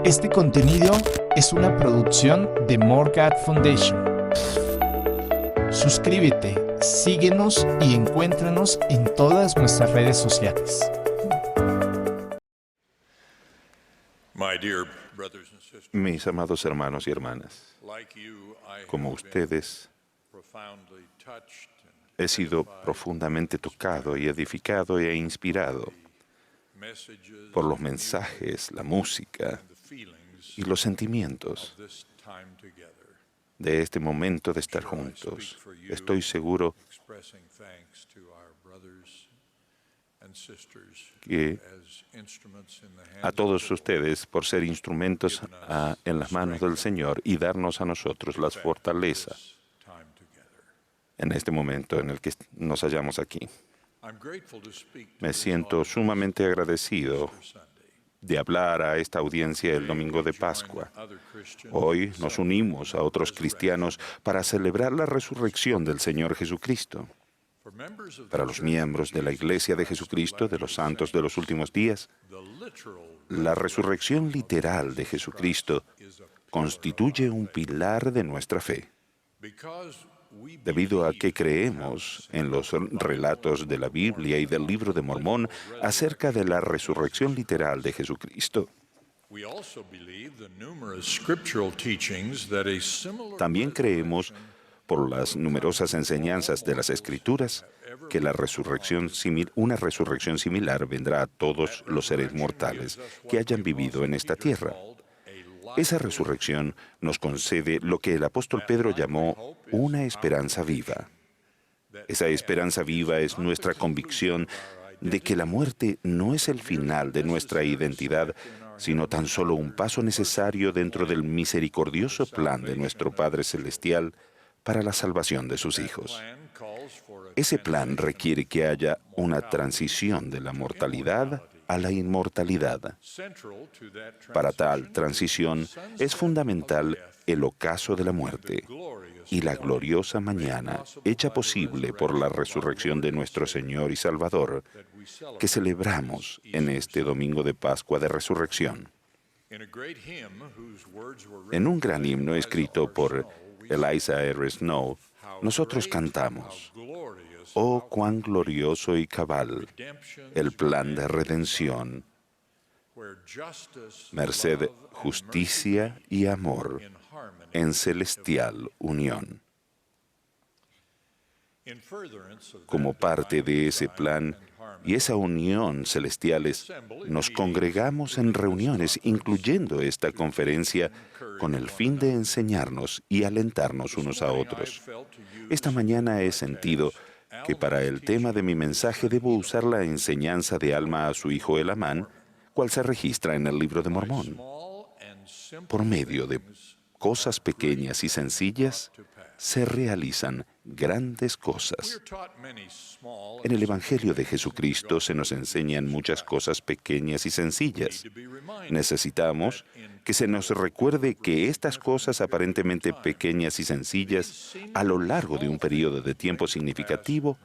Este contenido es una producción de More God Foundation. Suscríbete, síguenos y encuéntranos en todas nuestras redes sociales. Mis amados hermanos y hermanas, como ustedes, he sido profundamente tocado y edificado e inspirado por los mensajes, la música y los sentimientos de este momento de estar juntos. Estoy seguro que a todos ustedes por ser instrumentos en las manos del Señor y darnos a nosotros las fortalezas en este momento en el que nos hallamos aquí. Me siento sumamente agradecido de hablar a esta audiencia el domingo de Pascua. Hoy nos unimos a otros cristianos para celebrar la resurrección del Señor Jesucristo. Para los miembros de la Iglesia de Jesucristo, de los santos de los últimos días, la resurrección literal de Jesucristo constituye un pilar de nuestra fe. Debido a que creemos en los relatos de la Biblia y del Libro de Mormón acerca de la resurrección literal de Jesucristo, también creemos, por las numerosas enseñanzas de las Escrituras, que una resurrección similar vendrá a todos los seres mortales que hayan vivido en esta tierra. Esa resurrección nos concede lo que el apóstol Pedro llamó una esperanza viva. Esa esperanza viva es nuestra convicción de que la muerte no es el final de nuestra identidad, sino tan solo un paso necesario dentro del misericordioso plan de nuestro Padre Celestial para la salvación de sus hijos. Ese plan requiere que haya una transición de la mortalidad a la inmortalidad. Para tal transición es fundamental el ocaso de la muerte y la gloriosa mañana hecha posible por la resurrección de nuestro Señor y Salvador, que celebramos en este domingo de Pascua de Resurrección. En un gran himno escrito por Eliza R. Snow, nosotros cantamos: «Oh, cuán glorioso y cabal el plan de redención, merced, justicia y amor en celestial unión». Como parte de ese plan y esa unión celestiales, nos congregamos en reuniones, incluyendo esta conferencia, con el fin de enseñarnos y alentarnos unos a otros. Esta mañana he sentido que para el tema de mi mensaje debo usar la enseñanza de Alma a su hijo Elamán, cual se registra en el Libro de Mormón. Por medio de cosas pequeñas y sencillas, se realizan grandes cosas. En el Evangelio de Jesucristo se nos enseñan muchas cosas pequeñas y sencillas. Necesitamos que se nos recuerde que estas cosas aparentemente pequeñas y sencillas, a lo largo de un periodo de tiempo significativo,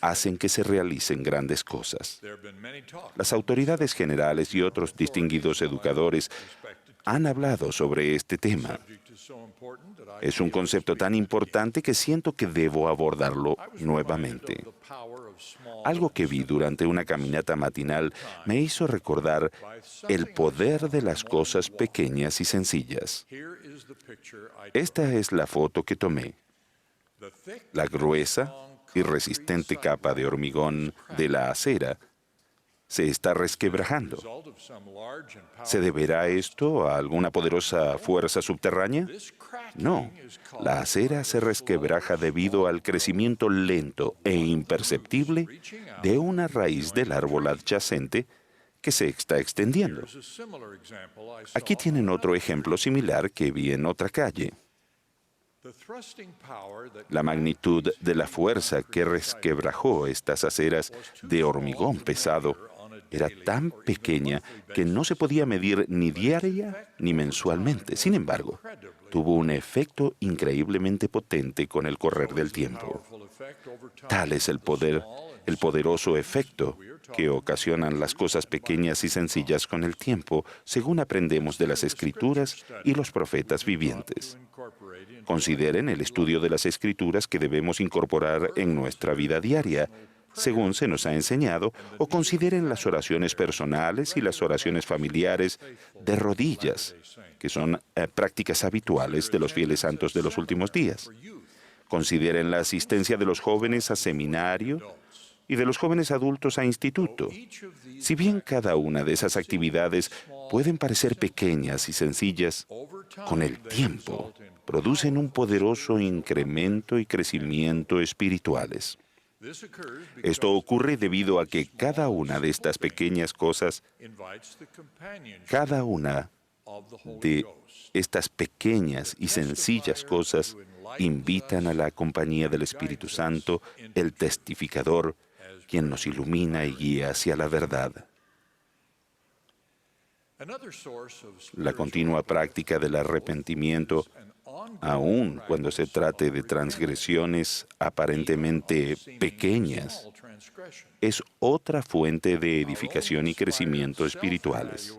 hacen que se realicen grandes cosas. Las autoridades generales y otros distinguidos educadores han hablado sobre este tema. Es un concepto tan importante que siento que debo abordarlo nuevamente. Algo que vi durante una caminata matinal me hizo recordar el poder de las cosas pequeñas y sencillas. Esta es la foto que tomé. La gruesa y resistente capa de hormigón de la acera se está resquebrajando. ¿Se deberá esto a alguna poderosa fuerza subterránea? No. La acera se resquebraja debido al crecimiento lento e imperceptible de una raíz del árbol adyacente que se está extendiendo. Aquí tienen otro ejemplo similar que vi en otra calle. La magnitud de la fuerza que resquebrajó estas aceras de hormigón pesado era tan pequeña que no se podía medir ni diaria ni mensualmente. Sin embargo, tuvo un efecto increíblemente potente con el correr del tiempo. Tal es el poderoso efecto que ocasionan las cosas pequeñas y sencillas con el tiempo, según aprendemos de las Escrituras y los profetas vivientes. Consideren el estudio de las Escrituras que debemos incorporar en nuestra vida diaria, según se nos ha enseñado, o consideren las oraciones personales y las oraciones familiares de rodillas, que son prácticas habituales de los fieles santos de los últimos días. Consideren la asistencia de los jóvenes a seminario y de los jóvenes adultos a instituto. Si bien cada una de esas actividades pueden parecer pequeñas y sencillas, con el tiempo producen un poderoso incremento y crecimiento espirituales. Esto ocurre debido a que cada una de estas pequeñas cosas, cada una de estas pequeñas y sencillas cosas invitan a la compañía del Espíritu Santo, el testificador, quien nos ilumina y guía hacia la verdad. La continua práctica del arrepentimiento, aun cuando se trate de transgresiones aparentemente pequeñas, es otra fuente de edificación y crecimiento espirituales.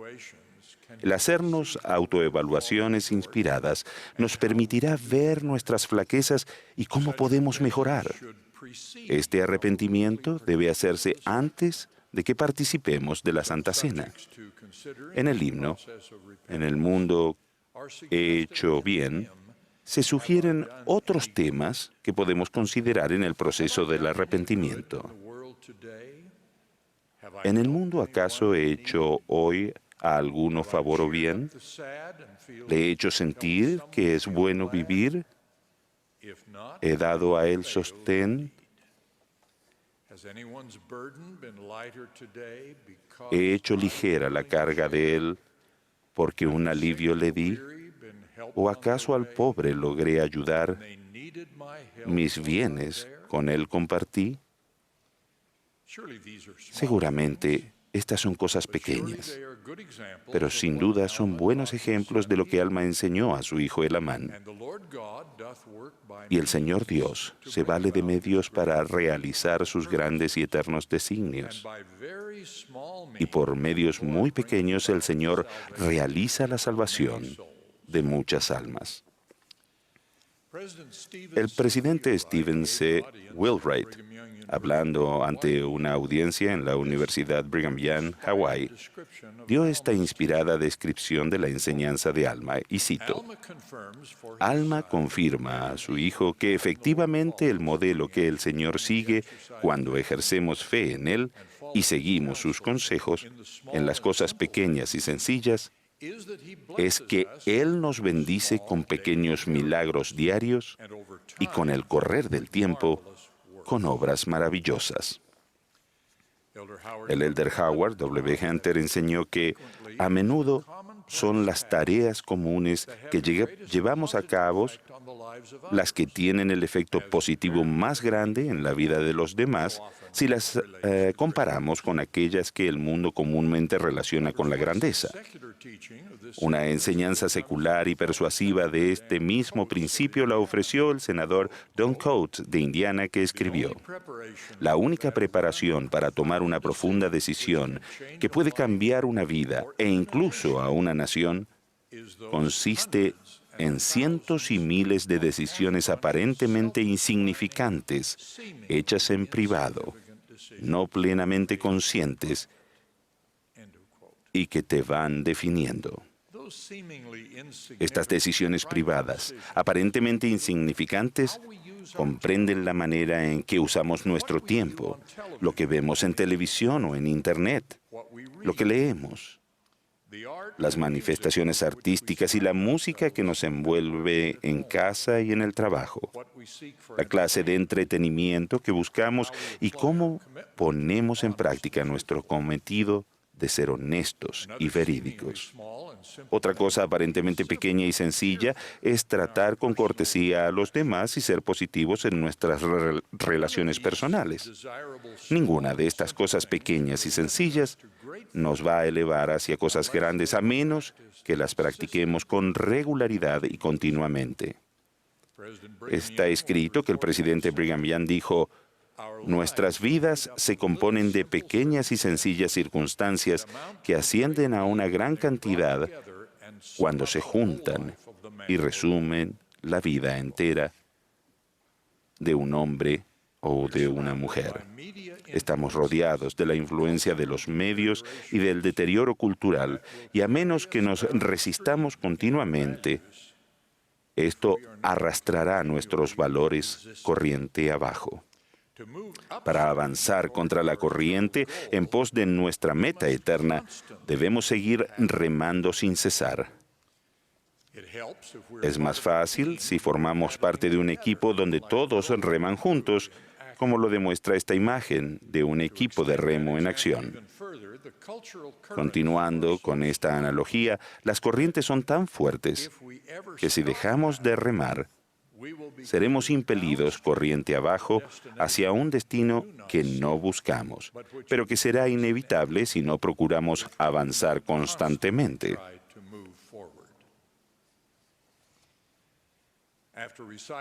El hacernos autoevaluaciones inspiradas nos permitirá ver nuestras flaquezas y cómo podemos mejorar. Este arrepentimiento debe hacerse antes de que participemos de la Santa Cena. En el himno, en el mundo he hecho bien, se sugieren otros temas que podemos considerar en el proceso del arrepentimiento. ¿En el mundo acaso he hecho hoy a alguno favor o bien? ¿Le he hecho sentir que es bueno vivir? ¿He dado a él sostén? ¿He hecho ligera la carga de él porque un alivio le di? ¿O acaso al pobre logré ayudar? ¿Mis bienes con él compartí? Seguramente estas son cosas pequeñas, pero sin duda son buenos ejemplos de lo que Alma enseñó a su hijo Elamán. Y el Señor Dios se vale de medios para realizar sus grandes y eternos designios. Y por medios muy pequeños el Señor realiza la salvación de muchas almas. El presidente Stephen C. Wheelwright, hablando ante una audiencia en la Universidad Brigham Young, Hawái, dio esta inspirada descripción de la enseñanza de Alma, y cito: Alma confirma a su hijo que efectivamente el modelo que el Señor sigue cuando ejercemos fe en Él y seguimos sus consejos en las cosas pequeñas y sencillas es que Él nos bendice con pequeños milagros diarios y con el correr del tiempo, con obras maravillosas. El elder Howard W. Hunter enseñó que a menudo son las tareas comunes que llevamos a cabo las que tienen el efecto positivo más grande en la vida de los demás si las comparamos con aquellas que el mundo comúnmente relaciona con la grandeza. Una enseñanza secular y persuasiva de este mismo principio la ofreció el senador Don Coates de Indiana, que escribió: la única preparación para tomar una profunda decisión que puede cambiar una vida e incluso a una nación consiste en cientos y miles de decisiones aparentemente insignificantes, hechas en privado, no plenamente conscientes, y que te van definiendo. Estas decisiones privadas, aparentemente insignificantes, comprenden la manera en que usamos nuestro tiempo, lo que vemos en televisión o en Internet, lo que leemos, las manifestaciones artísticas y la música que nos envuelve en casa y en el trabajo, la clase de entretenimiento que buscamos y cómo ponemos en práctica nuestro cometido de ser honestos y verídicos. Otra cosa aparentemente pequeña y sencilla es tratar con cortesía a los demás y ser positivos en nuestras relaciones personales. Ninguna de estas cosas pequeñas y sencillas nos va a elevar hacia cosas grandes a menos que las practiquemos con regularidad y continuamente. Está escrito que el presidente Brigham Young dijo: Nuestras vidas se componen de pequeñas y sencillas circunstancias que ascienden a una gran cantidad cuando se juntan y resumen la vida entera de un hombre o de una mujer. Estamos rodeados de la influencia de los medios y del deterioro cultural, y a menos que nos resistamos continuamente, esto arrastrará nuestros valores corriente abajo. Para avanzar contra la corriente en pos de nuestra meta eterna, debemos seguir remando sin cesar. Es más fácil si formamos parte de un equipo donde todos reman juntos, como lo demuestra esta imagen de un equipo de remo en acción. Continuando con esta analogía, las corrientes son tan fuertes que si dejamos de remar, seremos impelidos corriente abajo hacia un destino que no buscamos, pero que será inevitable si no procuramos avanzar constantemente.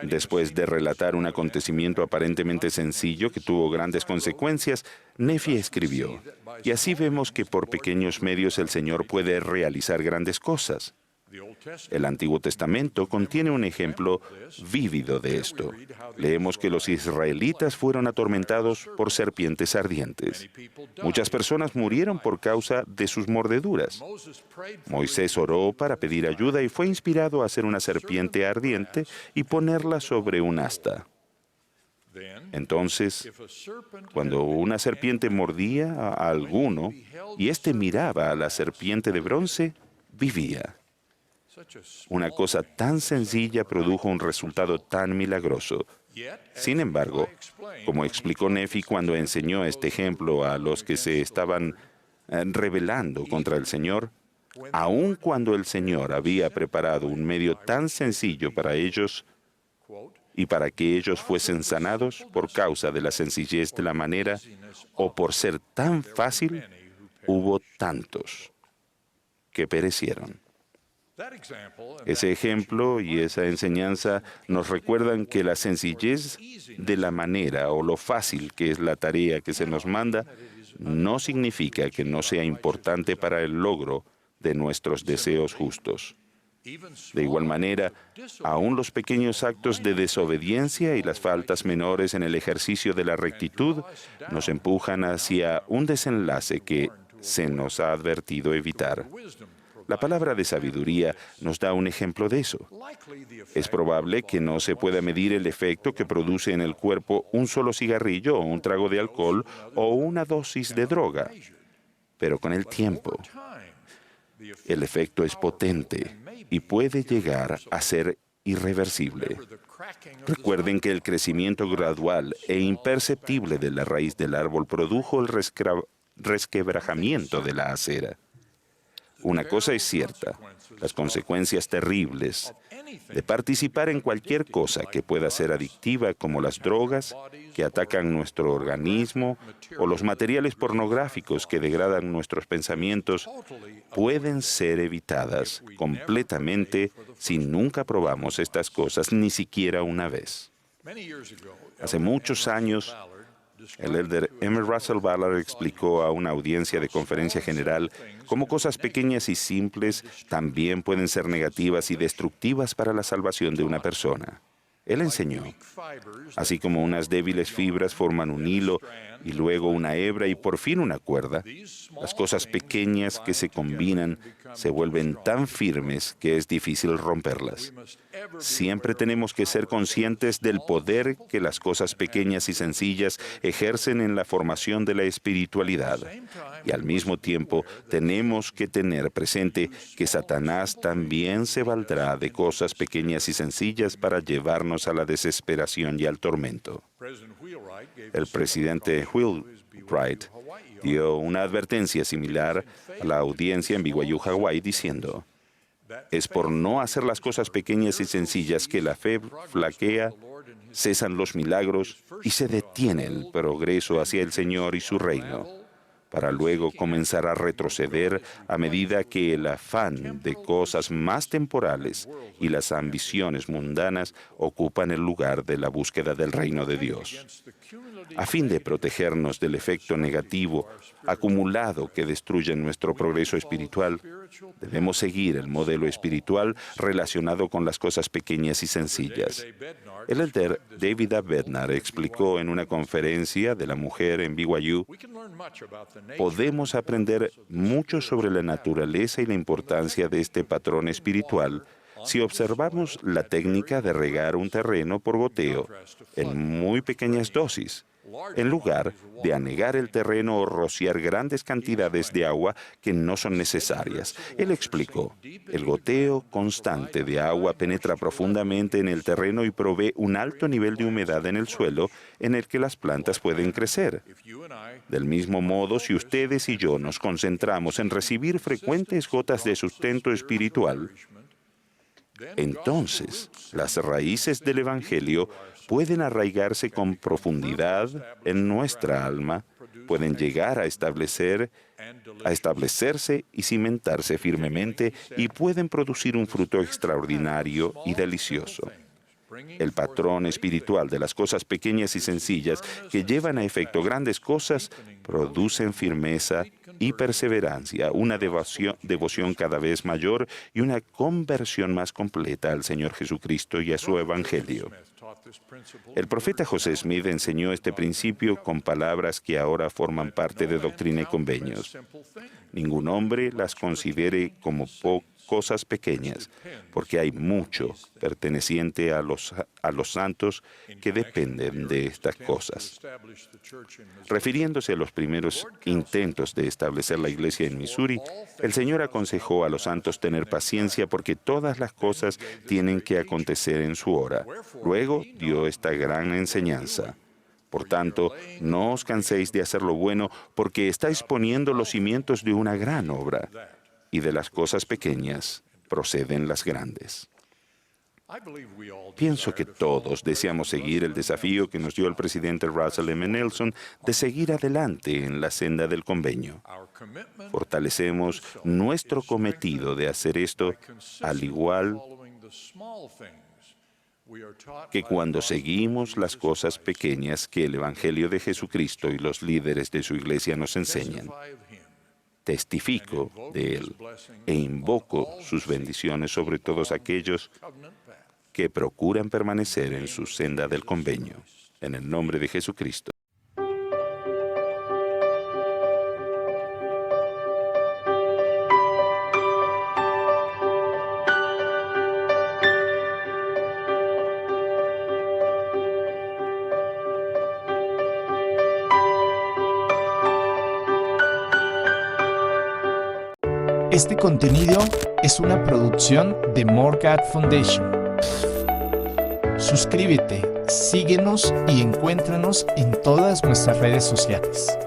Después de relatar un acontecimiento aparentemente sencillo que tuvo grandes consecuencias, Nefi escribió: y así vemos que por pequeños medios el Señor puede realizar grandes cosas. El Antiguo Testamento contiene un ejemplo vívido de esto. Leemos que los israelitas fueron atormentados por serpientes ardientes. Muchas personas murieron por causa de sus mordeduras. Moisés oró para pedir ayuda y fue inspirado a hacer una serpiente ardiente y ponerla sobre un asta. Entonces, cuando una serpiente mordía a alguno y éste miraba a la serpiente de bronce, vivía. Una cosa tan sencilla produjo un resultado tan milagroso. Sin embargo, como explicó Nefi cuando enseñó este ejemplo a los que se estaban rebelando contra el Señor, aun cuando el Señor había preparado un medio tan sencillo para ellos y para que ellos fuesen sanados por causa de la sencillez de la manera o por ser tan fácil, hubo tantos que perecieron. Ese ejemplo y esa enseñanza nos recuerdan que la sencillez de la manera o lo fácil que es la tarea que se nos manda no significa que no sea importante para el logro de nuestros deseos justos. De igual manera, aún los pequeños actos de desobediencia y las faltas menores en el ejercicio de la rectitud nos empujan hacia un desenlace que se nos ha advertido evitar. La palabra de sabiduría nos da un ejemplo de eso. Es probable que no se pueda medir el efecto que produce en el cuerpo un solo cigarrillo o un trago de alcohol o una dosis de droga, pero con el tiempo, el efecto es potente y puede llegar a ser irreversible. Recuerden que el crecimiento gradual e imperceptible de la raíz del árbol produjo el resquebrajamiento de la acera. Una cosa es cierta, las consecuencias terribles de participar en cualquier cosa que pueda ser adictiva, como las drogas que atacan nuestro organismo o los materiales pornográficos que degradan nuestros pensamientos, pueden ser evitadas completamente si nunca probamos estas cosas ni siquiera una vez. Hace muchos años, el elder M. Russell Ballard explicó a una audiencia de conferencia general cómo cosas pequeñas y simples también pueden ser negativas y destructivas para la salvación de una persona. Él enseñó, así como unas débiles fibras forman un hilo y luego una hebra y por fin una cuerda, las cosas pequeñas que se combinan se vuelven tan firmes que es difícil romperlas. Siempre tenemos que ser conscientes del poder que las cosas pequeñas y sencillas ejercen en la formación de la espiritualidad. Y al mismo tiempo tenemos que tener presente que Satanás también se valdrá de cosas pequeñas y sencillas para llevarnos a la desesperación y al tormento. El presidente Wheelwright dio una advertencia similar a la audiencia en BYU, Hawái, diciendo: es por no hacer las cosas pequeñas y sencillas que la fe flaquea, cesan los milagros y se detiene el progreso hacia el Señor y su reino. para luego comenzar a retroceder a medida que el afán de cosas más temporales y las ambiciones mundanas ocupan el lugar de la búsqueda del reino de Dios. A fin de protegernos del efecto negativo acumulado que destruye nuestro progreso espiritual, debemos seguir el modelo espiritual relacionado con las cosas pequeñas y sencillas. El elder David A. Bednar explicó en una conferencia de la mujer en BYU: podemos aprender mucho sobre la naturaleza y la importancia de este patrón espiritual si observamos la técnica de regar un terreno por goteo en muy pequeñas dosis, en lugar de anegar el terreno o rociar grandes cantidades de agua que no son necesarias. Él explicó: el goteo constante de agua penetra profundamente en el terreno y provee un alto nivel de humedad en el suelo en el que las plantas pueden crecer. Del mismo modo, si ustedes y yo nos concentramos en recibir frecuentes gotas de sustento espiritual, entonces las raíces del Evangelio pueden arraigarse con profundidad en nuestra alma, pueden llegar a establecerse y cimentarse firmemente y pueden producir un fruto extraordinario y delicioso. El patrón espiritual de las cosas pequeñas y sencillas que llevan a efecto grandes cosas producen firmeza y perseverancia, una devoción cada vez mayor y una conversión más completa al Señor Jesucristo y a su Evangelio. El profeta José Smith enseñó este principio con palabras que ahora forman parte de Doctrina y Convenios. Ningún hombre las considere como cosas pequeñas, porque hay mucho perteneciente a los santos que dependen de estas cosas. Refiriéndose a los primeros intentos de establecer la iglesia en Missouri, el Señor aconsejó a los santos tener paciencia porque todas las cosas tienen que acontecer en su hora. Luego dio esta gran enseñanza: por tanto, no os canséis de hacer lo bueno, porque estáis poniendo los cimientos de una gran obra, y de las cosas pequeñas proceden las grandes. Pienso que todos deseamos seguir el desafío que nos dio el presidente Russell M. Nelson de seguir adelante en la senda del convenio. Fortalecemos nuestro cometido de hacer esto al igual que cuando seguimos las cosas pequeñas que el Evangelio de Jesucristo y los líderes de su iglesia nos enseñan. Testifico de Él e invoco sus bendiciones sobre todos aquellos que procuran permanecer en su senda del convenio. En el nombre de Jesucristo. Este contenido es una producción de More God Foundation. Suscríbete, síguenos y encuéntranos en todas nuestras redes sociales.